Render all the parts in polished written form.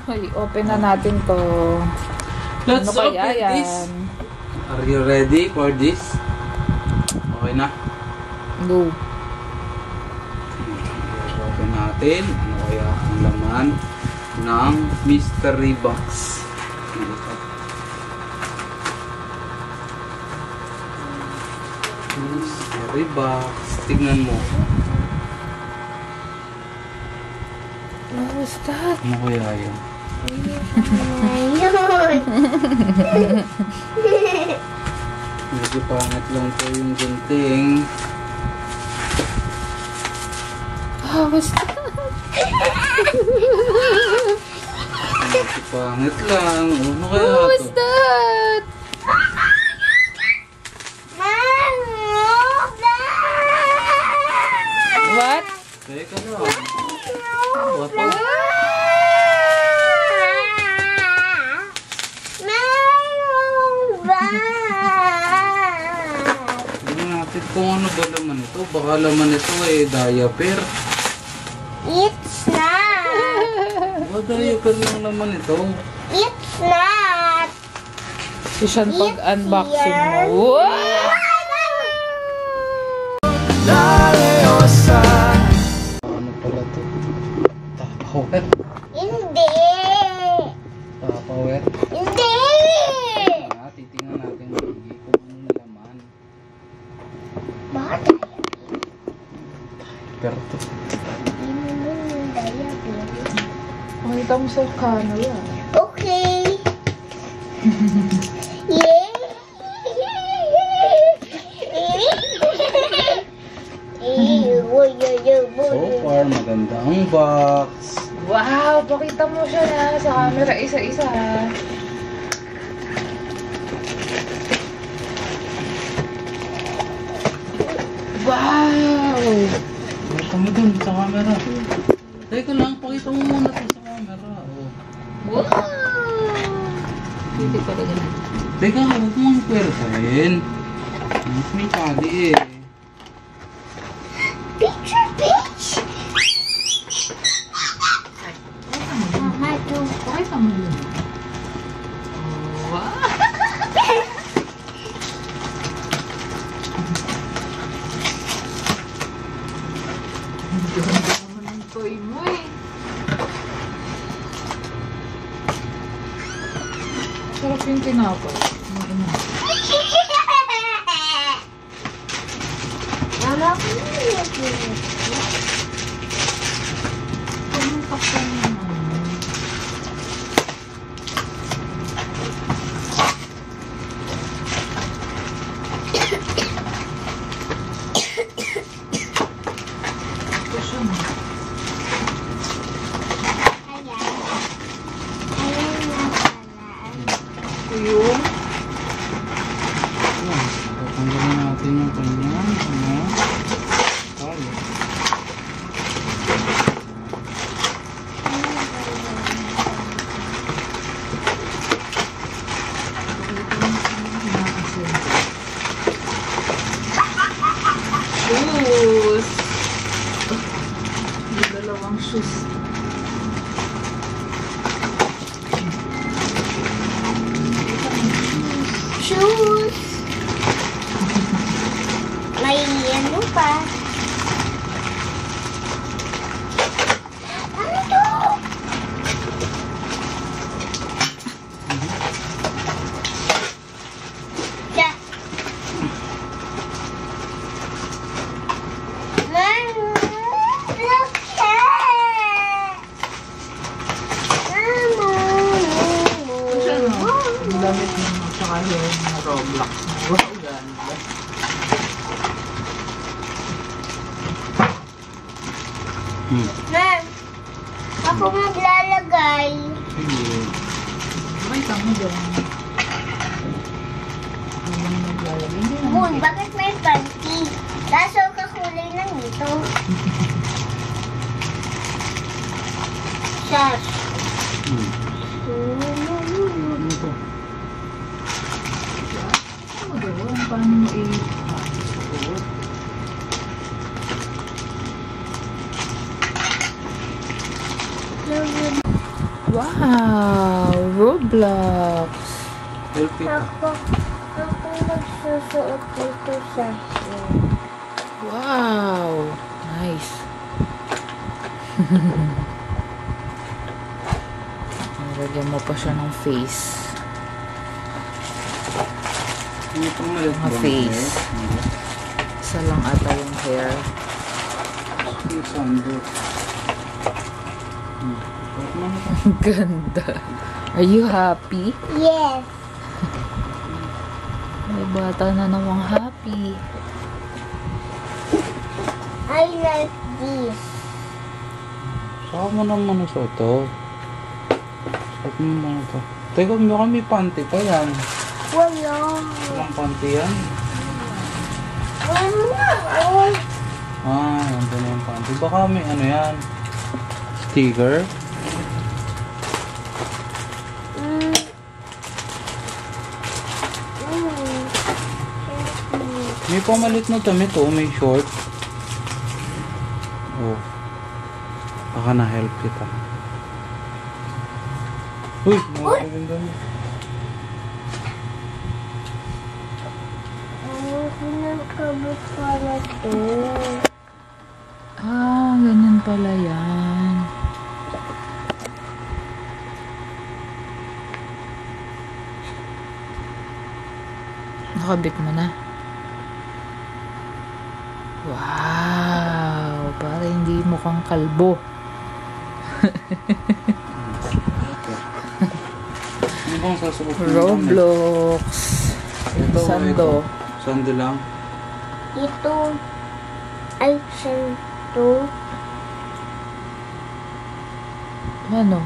I-open na natin to. Let's ano kaya open yan? this. Are you ready for this? Okay na? No. Open natin. Ano kaya ang laman ng mystery box? Mystery box. Tingnan mo. What was that? Ano kaya yan? Medyo pangat lang po yung gunting. What was that? Medyo pangit lang. Ano kaya What was ito? that? What? Teka lang. What? Tingnan natin kung ano ba laman ito. Baka laman ito diaper. It's not. Diaper lang laman ito. It's not. Isyan pag-unboxing mo. Wow! Ano pala ito? Tupperware. Hindi. Tupperware. Hindi. Titingnan natin maigi kung anong laman. Bakit? Pero ito. Pakita mo sa camera. Okay. Yeah. So far, maganda ang box. Wow! Pakita mo siya na sa camera isa-isa. Wow! Pakita mo dun sa camera. Teka lang, pakita mo muna ito sa camera. Oh. Wow! Hindi pala ganun. Teka, huwag mong pwersahin. May tali eh. Picture, bitch. Pakita mo yun. Wow! Hindi naman ang toy mo eh. Sarap yung tinapay. Wala ko yun. Pumuntak ka naman. Ito siya na. Ayan na pala. Ito yung Tatanggalin natin yung kanyang tali. shoes. May dalawang shoes. Shoes. May ano pa. Ano to? Yeah. Ang damit mo tsaka yung Roblox. Wow, ganda. Ma'am, ako maglalagay. May tama dyan. Ako lang naglalagay. Hindi naman. Boy, bakit may panty? Kaso kakulay lang ito. Shush. Ano to? Ano gawin? Paano mo i-suot? Wow! Roblox! Help kita. Ako magsusuot dito sa akin. Wow! Nice! Nilagyan mo pa siya ng face. Hindi pa malit Mga face. Isa lang ata yung hair. Yung sando. Ganda. Are you happy? Yes. May bata na namang happy. I like this. Saka mo naman sa ito. Saka mo naman ito. Teka, baka may panty pa yan. Wala. Walang panty yan. Wala. Oh. Ah, nandun na yung panty. Baka may ano yan. Sticker. Mm. May pamalit na damit oh. May short. Oh. Baka na-help kita. Uy! Nakakabing damit. Kinakabot pala to. Ah, ganyan pala yan. Nakabit mo na. Wow! Para hindi mukhang kalbo. Ano bang sasuot mo? Roblox. Ito, Sando. Sando lang. Ito ay santo. Ano?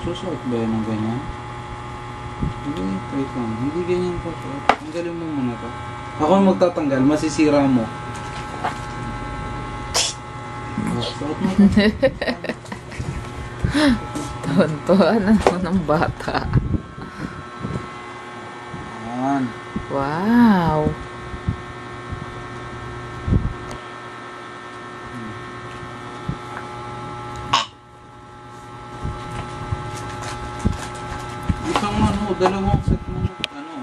Susuot ba yan ng ganyan? Hindi, wait lang. Hindi ganyan po. Tanggalin mo muna to. Ako ang magtatanggal, masisira mo. Oh, suot mo to. Tuwan-tuwan ako ng bata. Yan. Wow! Isang ano, dalawang set mo. Ano?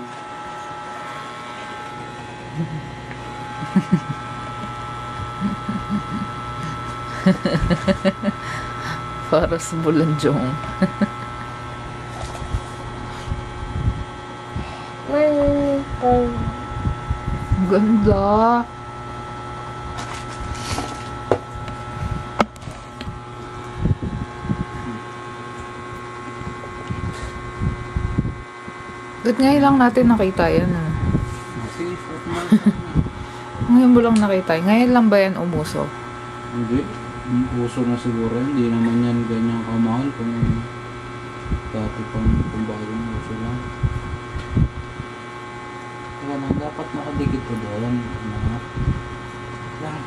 Para sa bulanjong. Manipal. Ganda! Ba't ngayon lang natin nakita yan? Sige, suot mo. Ngayon mo lang nakita. Ngayon lang ba yan umuso? Hindi. Uso na siguro. Hindi naman yan ganyan kamahal kung dati pang bagong uso lang. Kaya lang, dapat nakadikit ko doon. Mga lang.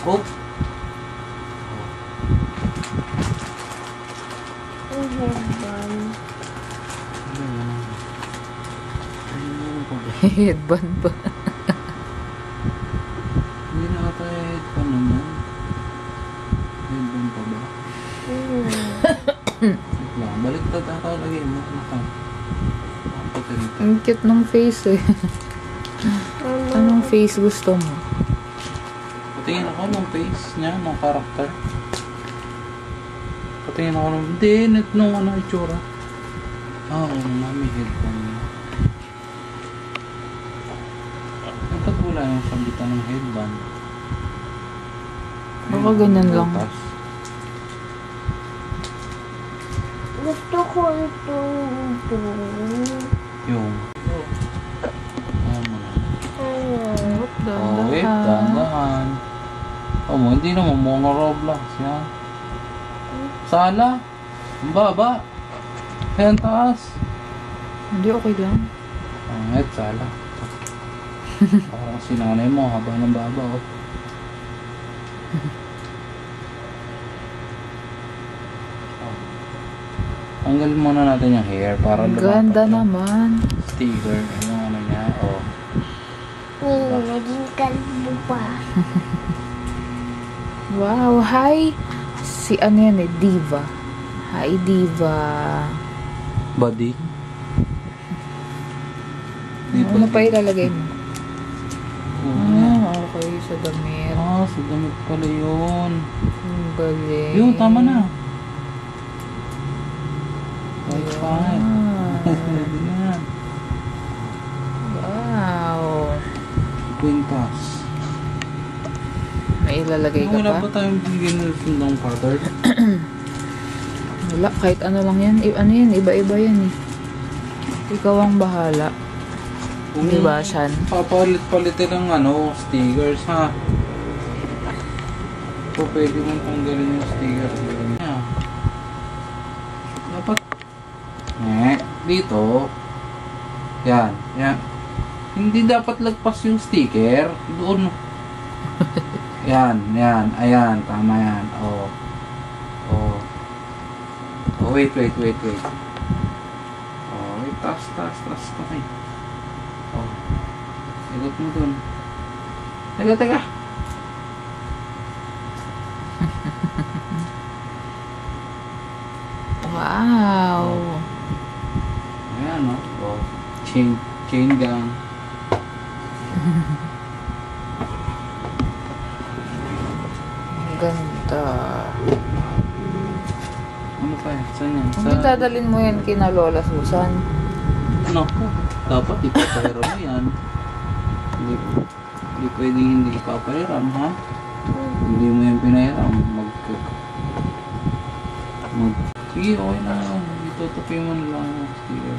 Oh! Headband ba? Hindi na ata headband naman. Headband pa ba? Wait lang, baliktad ata lagay mo. Ang cute ng face eh. Anong face gusto mo? Patingin ako ng face niya, ng karakter. Patingin ako ng... Hindi, net nung ano, itsura. Ah, oo nga, may headband niya. Ba't wala yung sambitan ng headband? Baka ganyan lang. Butas. Gusto ko itong Yung... Ayan mo na. ano. Oh, wait, dahan-dahan. Oh, mo, hindi naman mga Roblox yan. Sala. Ang baba. Ayan taas. Hindi, okay lang. Pangit, sala. Parang sinanay mo, haba ng baba, oh. Tanggalin muna natin yung hair para Ang lumapat ganda yung naman. sticker. Yung ano niya, oh. Naging kalbo pa. Wow, hi. Si ano yan eh, Diva. Hi, Diva. Body. Di Ano pa ilalagay mo? Oo. Okay, sa damit. Sa damit pala yun. Ang galing. Yun, tama na. Right, fine. Ah, Pwede na yan. wow. Quintas. May ilalagay ka Wala pa? ba tayong bigyan ng sundang cutter? Wala, kahit ano lang yan. Ano yan, iba-iba yan eh. Ikaw ang bahala. Di ba, Shan? Papalit-palitin ng stickers ha. So, pwede mong tanggalin yung stickers. Yeah. Dapat dito. Yan. Yan. Hindi dapat lagpas yung sticker. Doon. Yan. Yan. Ayan. Tama yan. Oh, wait. Oh, wait. Tas. Okay. Oh. Ikot mo dun. Teka. Wow. Ayan, no? Oh. Chain gang. Ang ganda. Ano pa yan? Saan yan? Kung dadalhin mo yan kina Lola Susan. Ano? Dapat ipapahiram mo yan. Hindi pwedeng hindi ipapahiram, ha? Hindi mo yan pinahiram. Sige, okay na. Itutupi mo na lang yung sticker.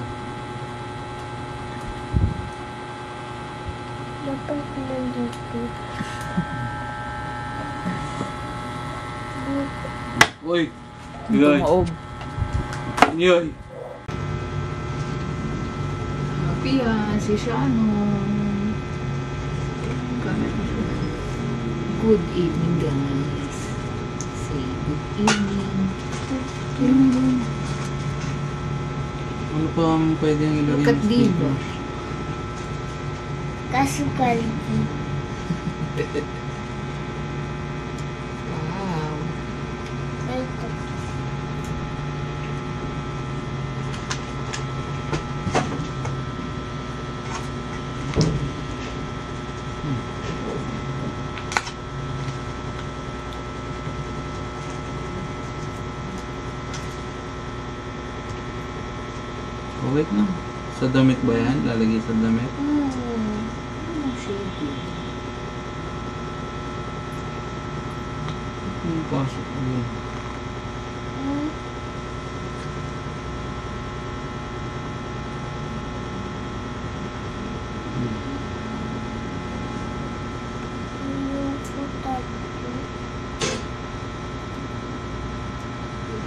Dapat nandito. Uy! Ang tumaob. Yoy! Happy yan, si Shannon. Good evening, guys. Say good evening. Ano pa ang pwedeng ilagay Look at ng Diva. sticker? Kasukality. Wow. Ito. Oh, wait lang. Sa damit ba yan? Lalagay sa damit? Ano siya? Pasok yun.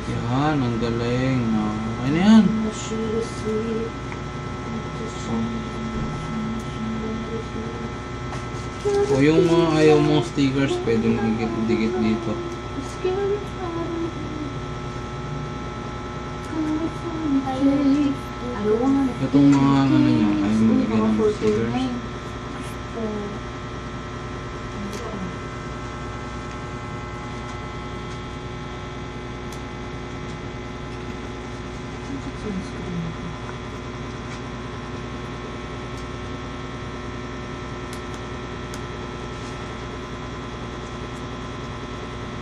Yan, ang galing. Okay na yan. O yung mga ayaw mong stickers, pwede mong dikit dito. Itong mga ano nyo, ayaw mong lagyan ng stickers.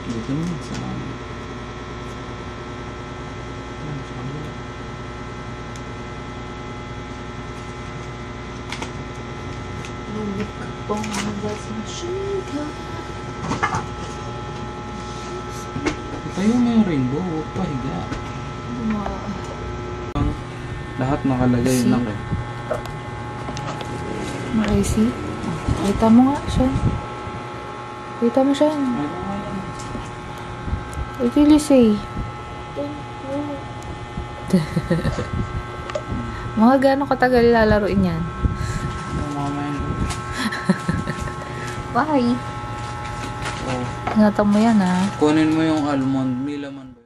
Dito naman sa tayo may rainbow, huwag pa higa. Lahat nakalagay See? na eh. Ma-IC? Kita mo nga siya. Kita mo siya. Ito yung say. Mga gano'ng katagal lalaroin yan? Bye! Oh, Ingatan mo yan, ha? kunin mo yung almond, may laman ba?